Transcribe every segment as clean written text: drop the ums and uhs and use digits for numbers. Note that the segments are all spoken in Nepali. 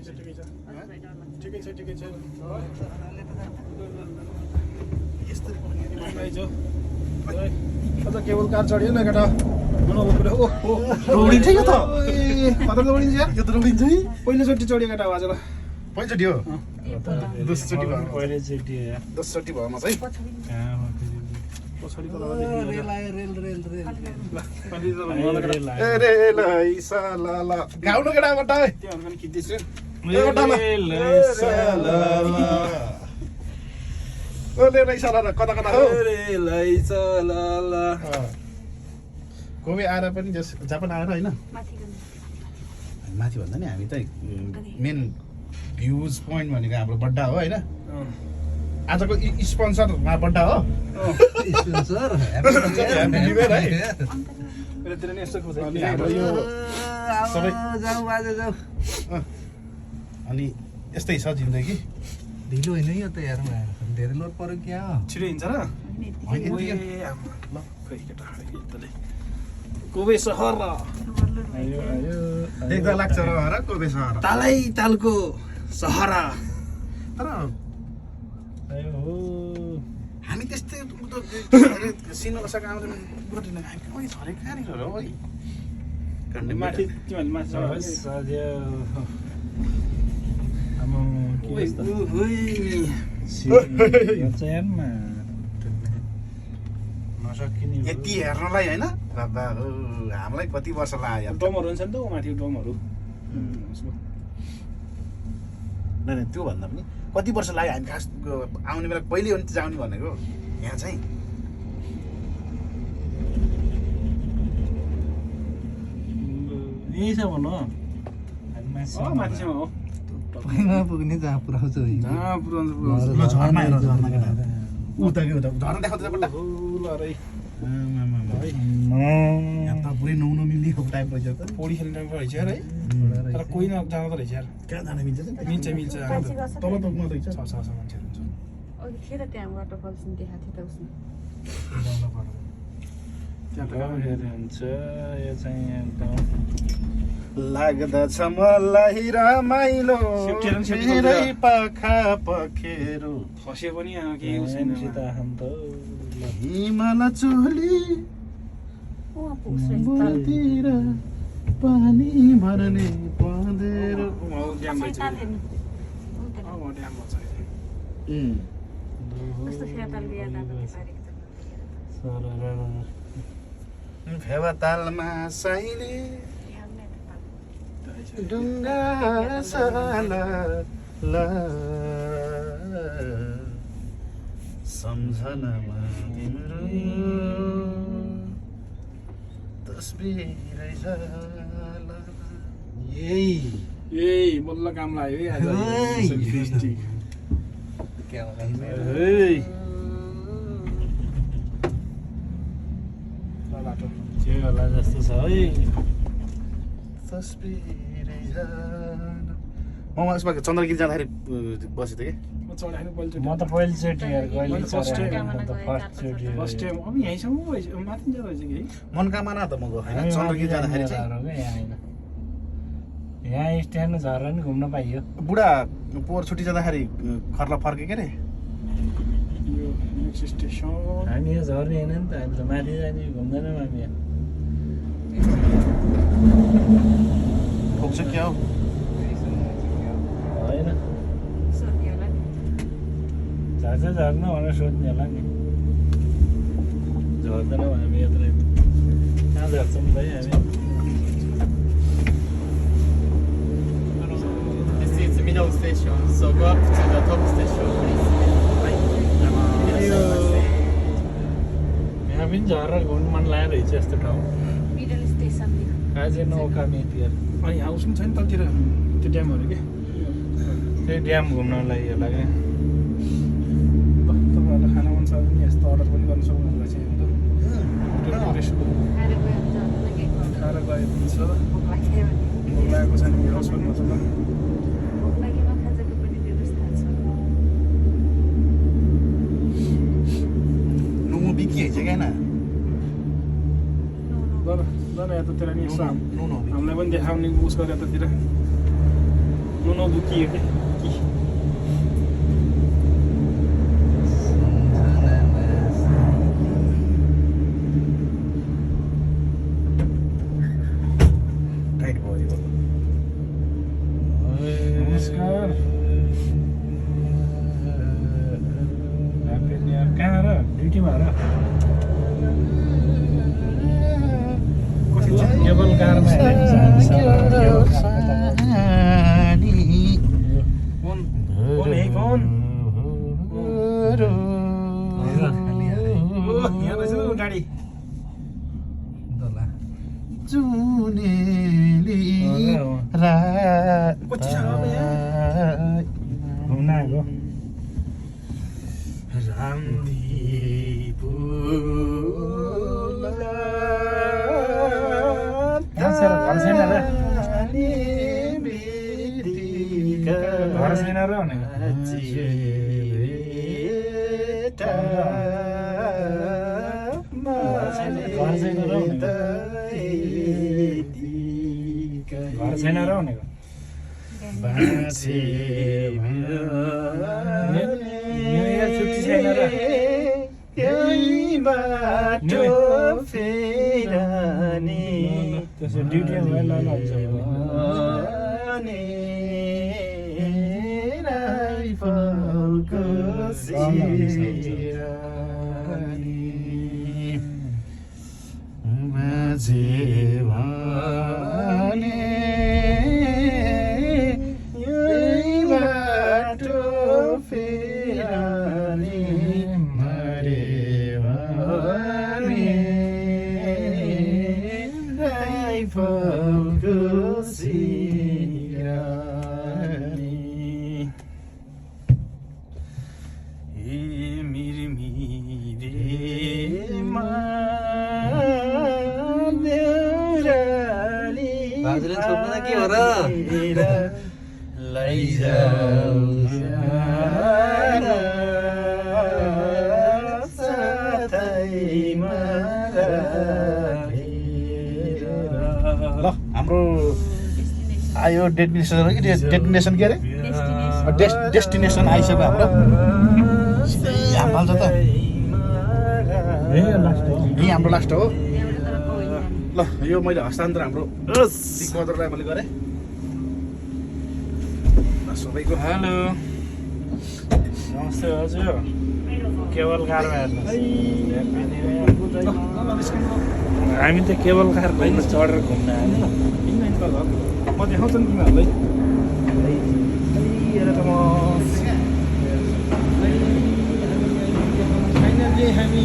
ठिकै छ यस्तो केबल कार चढ्यो न केटा दौडिन्छ यो त कता दौडिन्छ यार यो त दौडिन्छ है पहिलोचोटि चढ्यो केटा आज ल पहिलोचोटि हो दोस्रोचोटि भयो दोस्रोचोटि भयो म चाहिँ पछाडि गाउनु केटाबाट त्यहाँ पनि खिच्दैछु कता कता हो कोही आएर पनि जापान आएर होइन माथि भन्दा नि हामी त मेन भ्युज पोइन्ट भनेको हाम्रो बड्डा हो होइन आजको स्पोन्सरमा बड्डा हो अनि यस्तै छ जिन्दगी ढिलो होइन यो त यार धेरै लोड पर्यो क्या छिटो हिँड्छ र कोबे सहर देख्दा लाग्छ र कोबे सहर तालै तालको सहरा तर हामी त्यस्तै सिनोसँग आउँदैन हामी झरे कहाँनिर हो माथि तिमीहरूले माथि यति हेर्नलाई होइन बाबा हामीलाई कति वर्ष लाग्यो डमहरू हुन्छ नि त माथि डमहरू नै त्यो भन्दा पनि कति वर्ष लाग्यो हामी खास आउने बेला पहिले हो नि जाउने भनेको यहाँ चाहिँ यही छ भन्नु माथिसम्म हो पुग्ने जहाँ पुऱ्याउँछ जहाँ पुऱ्याउँछ झर्ना हेर झर्ना केटा उता के उता झर्ना देखाउँछ बट्टा यहाँ त पुरै नुहाउनु मिल्ने टाइप रहेछ त पौडी खेल्ने टाइम रहेछ यार है तर कोही नजाँदो रहेछ यार कहाँ जान मिल्छ मिल्छ तल तकमा रहेछ छ मान्छेहरू हुन्छ त्यहाँ वाटरफल देखाएको थियो त उसले लाग्दछ मलाई रमाइलो मेरै पाखा पखेरो फस्यो पनि केही छैन हिमाल चोली बतिर पानी भर्ने पँधेरो ड्याम रहेछ ड्याम फेवातालमा साइले ढुङ्गा साला सम्झनामा तिम्रो तस्बिरै जाला यही बल्ल काम लाग्यो है आज होला जस्तो छ है तस्बिरै जाला म यसमा चन्द्रगिरी जाँदाखेरि बसेको थिएँ म त पहिलोचोटि फर्स्ट टाइम अब यहीँसम्म माथि जाँदो रहेछ कि मनकामना त म गएको होइन चन्द्रगिरी जाँदाखेरि चाहिँ यहाँ स्ट्यान्ड झरेर नि घुम्न पाइयो बुढा पोहोर छुट्टी जाँदाखेरि खर्ला फर्के के अरे यो नेक्स्ट स्टेसन हामी यहाँ झर्ने होइन नि त हामी त माथि जाने घुम्दैनौँ हामी यहाँ पुग्छ क्या हो होइन झर्छ झर्नु भनेर सोध्ने होला नि झर्दैनौँ हामी यत्रो कहाँ झर्छौँ भाइ हामी Middle station, so go up to the top station. यहाँ पनि झरेर घुम्नु मन लागेको रहेछ यस्तो ठाउँ मिडल स्टेसन आज नौकामी थियो अनि हाउस पनि छ नि तलतिर त्यो ड्यामहरू के त्यही ड्याम घुम्नलाई यो लाग्यो तपाईँहरूलाई खाना मन छ भने यस्तो अर्डर पनि गर्न सक्नुहुन्छ खाएर गए पनि छ भोक लागेको छ नि हाउस पनि छ बिकी है क्या ना यतातिर नि यसो नुनो हामीलाई पनि देखाउने उस गरेर यतातिर नुनो दुखियो के टाइट भयो यो। नमस्कार कहाँ र ड्युटीमा र केबल कारमा कौन है कौन यहाँ रहेछ त गाडी जुनेली कति छ अब यहाँ घुम्न आएको कहाँ छ र घर छैन र घर छैन र भनेको घर छैन र भनेको न्यु इयर छुट्टी छैन र त्यसो ड्युटीमा गएर भाउजूले छोप्नु त के हो र ल हाम्रो आयो डेस्टिनेसन कि डेस्टिनेसन के अरे डेस्टिनेसन आइसक्यो हाम्रो सिधै हाल्छ त यही हाम्रो लास्ट हो ल यो मैले हस्तान्तरण हाम्रो दिक बहादुरलाई मैले गरेँ सबैको हेलो नमस्ते हजुर केबल कारमा हेर्नुहोस् हामी त केबल कार चढेर घुम्न आयो म देखाउँछु नि तिमीहरूलाई हामी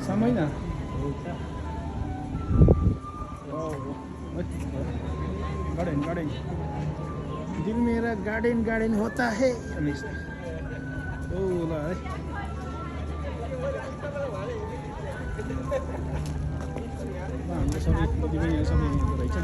समय ना गार्डन गार्डन दिल मेरा गार्डन गार्डन होता है हमेशा ओ ल है हाम्रो सबै कति पनि यहाँ सबै रहेछ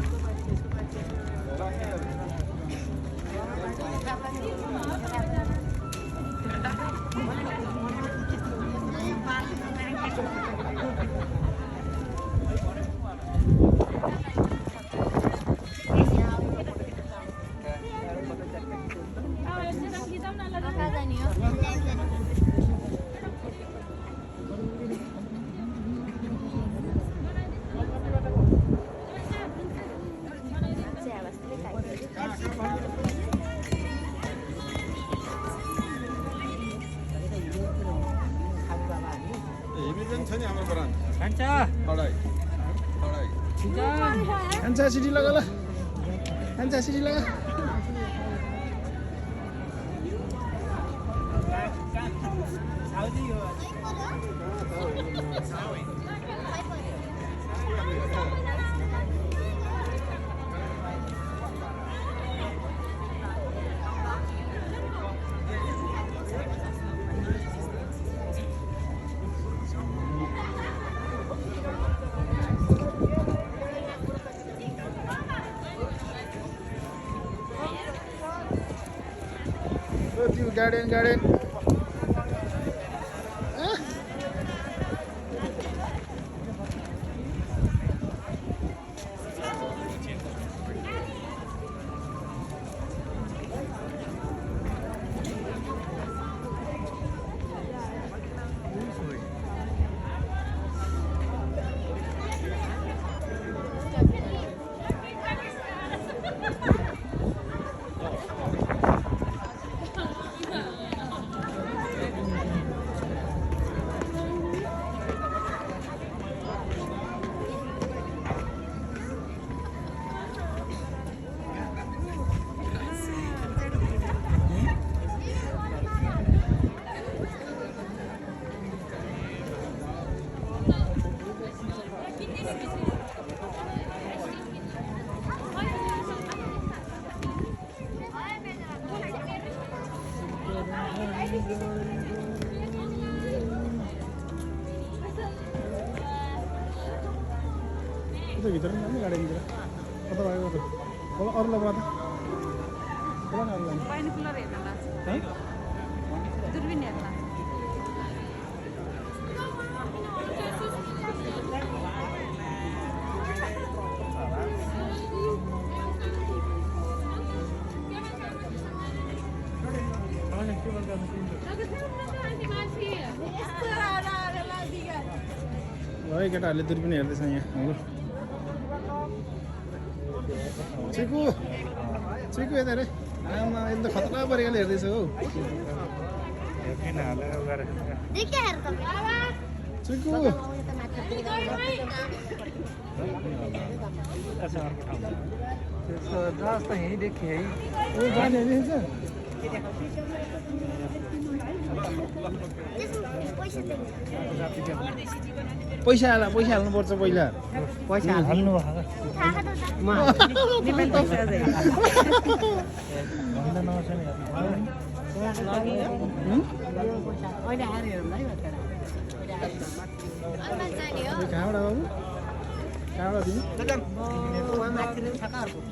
कान्छा सिटी लगा ल कान्छा सिटी लगा गार्डन भित्र नि गार्डनतिर कता भएको त होला अरूलाई बात होला न अरूलाई बाइनोकुलर हेर्न लाग्छ है दूरबीन हेर्न लाग्छ है केटाहरूले दूरबीन हेर्दैछ यहाँ चिकु यता रे आमा यसले त खतरा परिकारले हेर्दैछ हौ चिकु जस्तो यहीँ देखेँ है ओ जाने हेरिन्छ पैसा हाल्नुपर्छ पहिला पैसा हाल्नु कहाँबाट बाबु कहाँबाट तिमी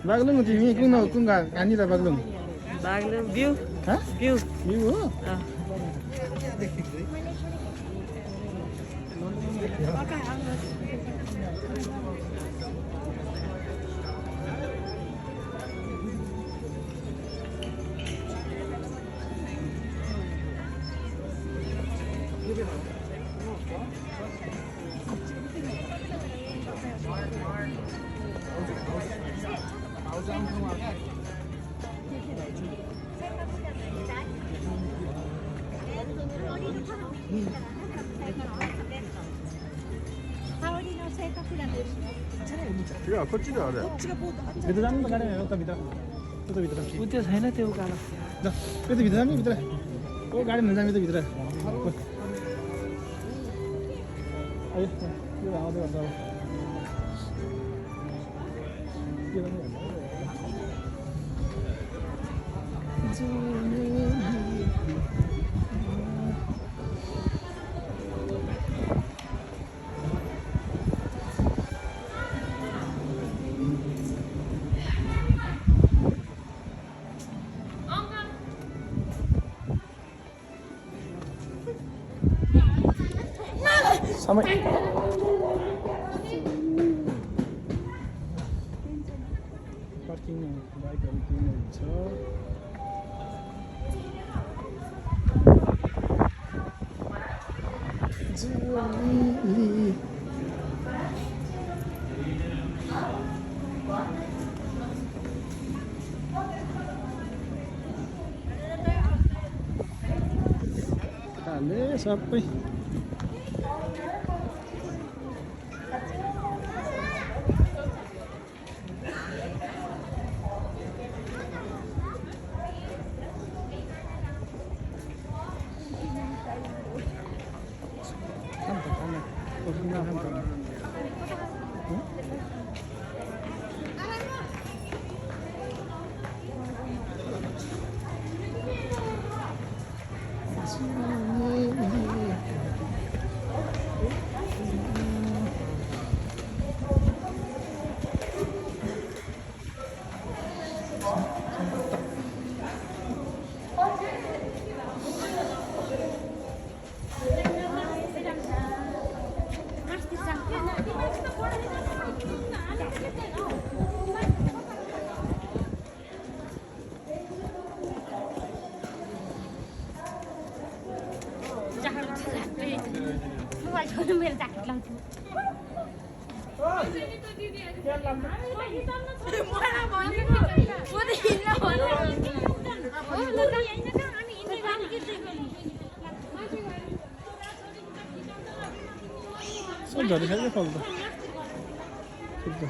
बागलुङ तिमी कुन कहाँनिर बागलुङ बिउ बिउ हो भित्र जानु त गाडी हेर त भित्र उ त्यो छैन त्यो उकालो ल यो त भित्र जानु भित्र ओ गाडी जानु त भित्र आयो यो आउँदै गर्छ समय पार्किङ बाइकहरू किन्नुहुन्छ केटाहरूले सबै सब झरी खायो फल त ठिक छ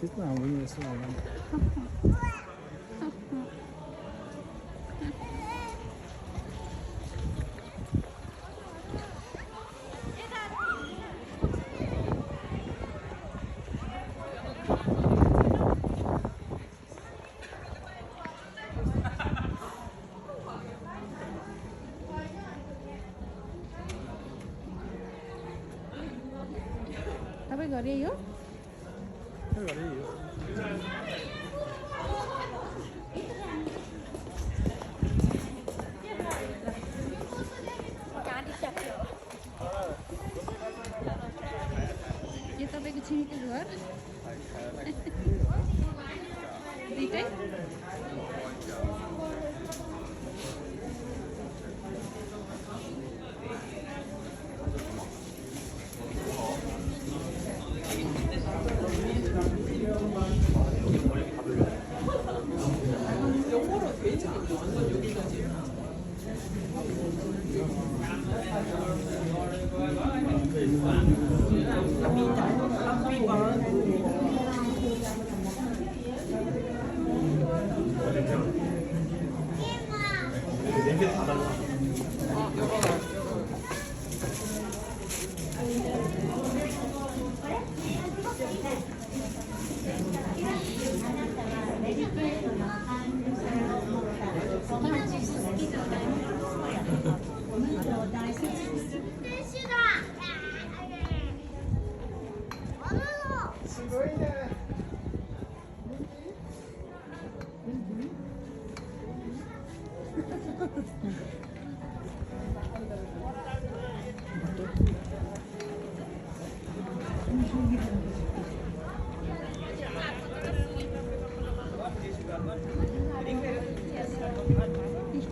ठिक न हाम्रो नि यसो होला तपाईँ घर यही हो यो तपाईँको छिमेकी घर दुइटै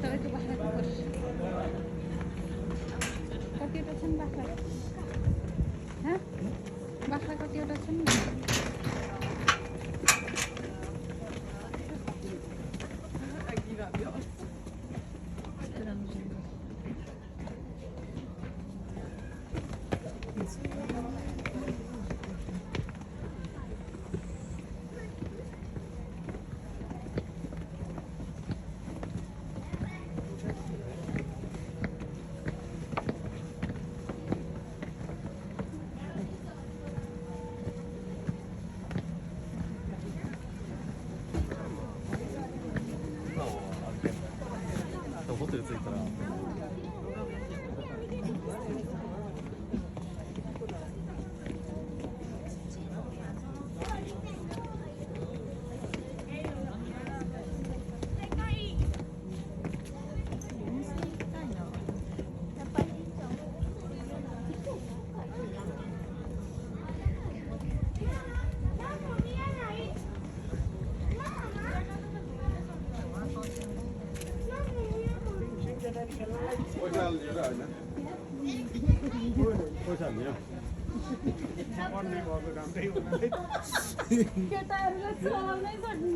तपाईँको बाख्राको घर कतिवटा छन् बाख्रा बाख्रा कतिवटा छन् केटाहरूलाई चलाउनै सक्नु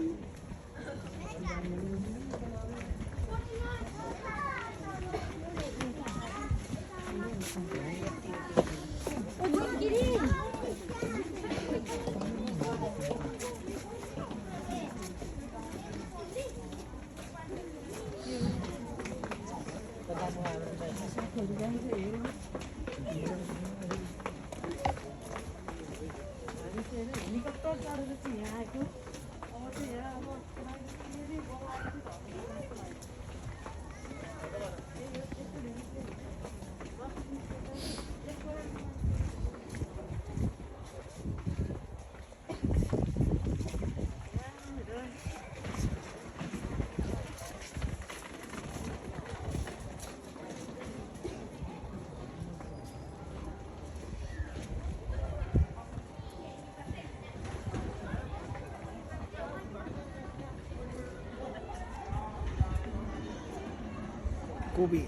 कोबी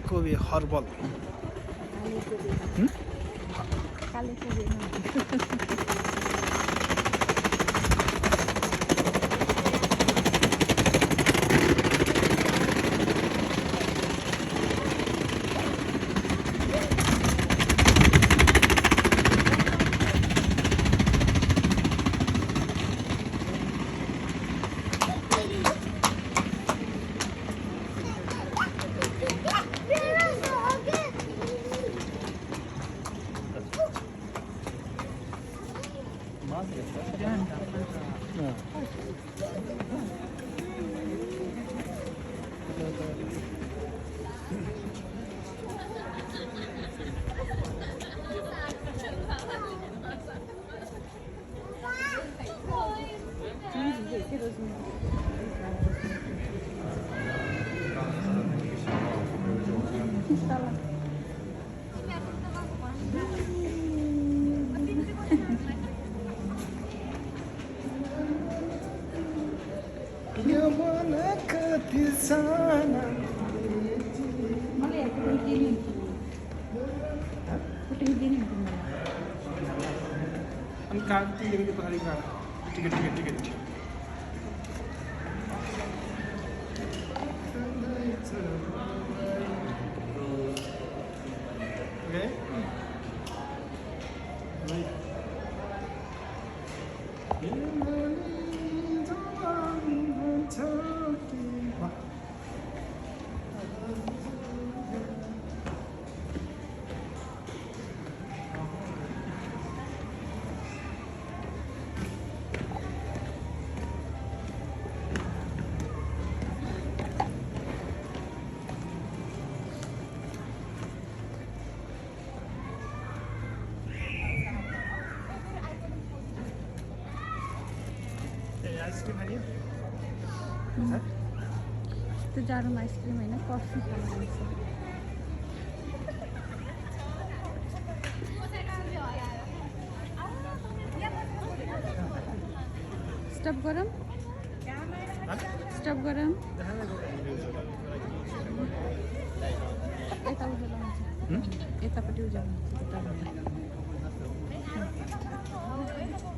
कोबी हर्बल काले कोबी मलाई कुठे दिने अनि कार्ड तिरेको पछाडि कार्ड टिकट आइसक्रिम खाने त्यो जाडोमा आइसक्रिम होइन कफी खानु मन छ स्टप गरौँ यता उज्यालो हुन्छ यतापट्टि उज्यालो हुन्छ